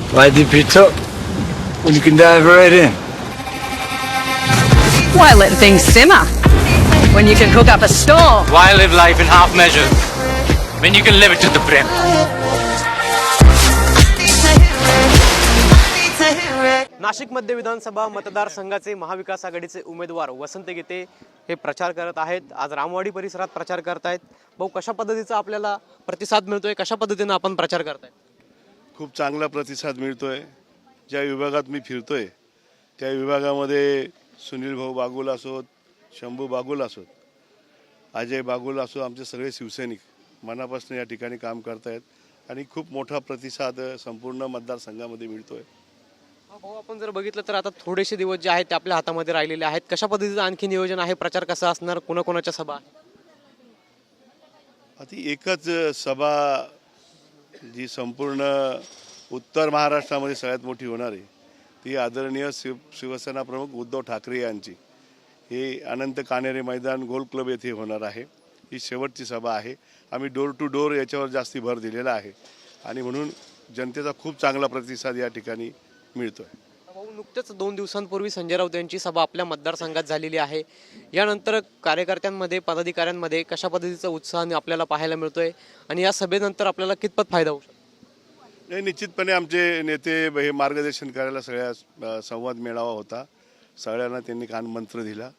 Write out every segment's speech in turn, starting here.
Why dip it up when you can dive right in? Why let things simmer when you can cook up a storm? Why live life in half measures when you can live it to the brim? Nashik मध्य विधानसभा मतदारसंघाचे महाविकास आघाडीचे उमेदवार वसंत गीते हे प्रचार करत आहेत। आज रामवाडी परिसरात प्रचार करतायत। भाऊ, कशा पद्धतीचा आपल्याला प्रतिसाद मिळतोय, कशा पद्धतीने आपण प्रचार करताय? खूप चांगला प्रतिसाद मिळतोय। ज्या विभागात मी फिरतोय त्या विभागामध्ये सुनील भाऊ बागुल असोत, शंभू बागुल असोत, अजय बागुल असो, आमचे सगळे शिवसैनिक मनापासून या ठिकाणी काम करतायत आणि खूप मोठा प्रतिसाद संपूर्ण मतदारसंघामध्ये मिळतोय। भाऊ, आपण जर बघितलं तर आता थोडेसे दिवस जे आहेत ते आपल्या हातामध्ये राहिलेले आहेत। कशा पद्धतीचं आणखी नियोजन आहे, प्रचार कसा असणार, कोणाकोणाच्या सभा आहे? आता एकच सभा जी संपूर्ण उत्तर महाराष्ट्रामध्ये सगळ्यात मोठी होणार आहे ती आदरणीय शिवसेना प्रमुख उद्धव ठाकरे यांची हे अनंत कानेरे मैदान गोल क्लब येथे होणार आहे। ही शेवटची सभा आहे। आम्ही डोर टू डोर याच्यावर जास्ती भर दिलेला आहे आणि म्हणून जनतेचा खूप चांगला प्रतिसाद या ठिकाणी मिळतोय। भाऊ, नुकतेच 2 दिवसांपूर्वी संजय राऊत यांची सभा आपल्या मतदारसंघात झालेली आहे। यानंतर कार्यकर्त्यांमध्ये, पदाधिकाऱ्यांमध्ये कशा पद्धतीचा उत्साह आपल्याला पाहायला मिळतोय आणि या सभेनंतर आपल्याला कितपत फायदा होऊ शकतो? नाही, निश्चितपणे आमचे नेते हे मार्गदर्शन करायला सगळ्या संवाद मेळावा होता। सगळ्यांना त्यांनी कानमंत्र दिला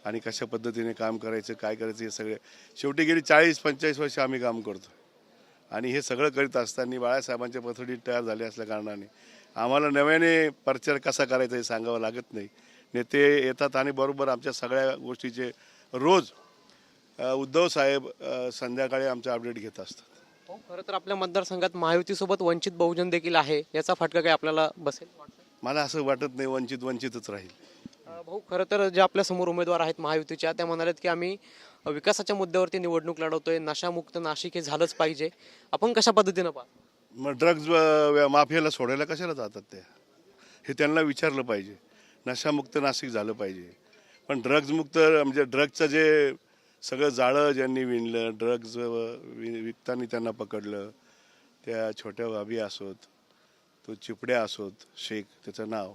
आणि कशा पद्धतीने काम करायचं, काय करायचं हे सगळे शेवटी गेली 40-45 वर्ष आम्ही काम करतो आणि हे सगळं करीत असताना बाळासाहेबांच्या पथडीत तयार झाले असल्या कारणाने आम्हाला नव्याने प्रचार कसा करायचा हे सांगावं लागत नाही। नेते येतात आणि बरोबर आमच्या सगळ्या गोष्टीचे रोज उद्धव साहेब संध्याकाळी आमचे अपडेट घेत असतात। खरं तर आपल्या मतदारसंघात महायुतीसोबत वंचित बहुजन देखील आहे, याचा फटका काय आपल्याला बसेल? मला असं वाटत नाही वंचितच राहील। भाऊ, खरं तर जे आपल्या समोर उमेदवार आहेत महायुतीच्या त्या म्हणालेत की आम्ही विकासाच्या मुद्द्यावरती निवडणूक लढवतोय, नशामुक्त नाशिक हे झालंच पाहिजे। आपण कशा पद्धतीनं पाहतो? मग ड्रग्ज माफियाला सोडायला कशाला जातात ते, हे त्यांना विचारलं पाहिजे। नशामुक्त नाशिक झालं पाहिजे, पण ड्रग्जमुक्त म्हणजे ड्रग्जचं जे सगळं जाळं ज्यांनी विणलं, ड्रग्ज विकताना त्यांना पकडलं, त्या छोट्या भाभी असोत, तो चिपड्या असोत, शेख त्याचं नाव,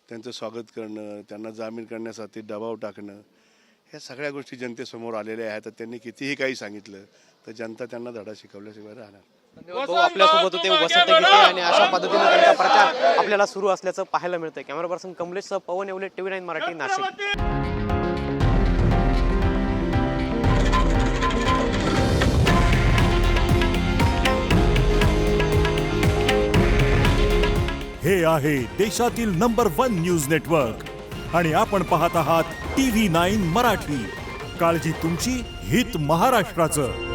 त्यांचं स्वागत करणं, त्यांना जामीन करण्यासाठी दबाव टाकणं, ह्या सगळ्या गोष्टी जनतेसमोर आलेल्या आहेत। तर त्यांनी कितीही काही सांगितलं तर जनता त्यांना धडा शिकवल्याशिवाय राहणार। धन्यवाद भाऊ, आपल्यासोबत होते वसंत गीते आणि अशा पद्धतीने त्यांचा प्रचार आपल्याला सुरू असल्याचं पाहायला मिळतंय। कॅमेरा पर्सन कमलेशसह पवन येवले, TV9 मराठी, नाशिक। हे आहे देशातील नंबर 1 न्यूज नेटवर्क आणि आपण पाहत आहात TV9 मराठी। काळजी तुमची, हित महाराष्ट्राचं।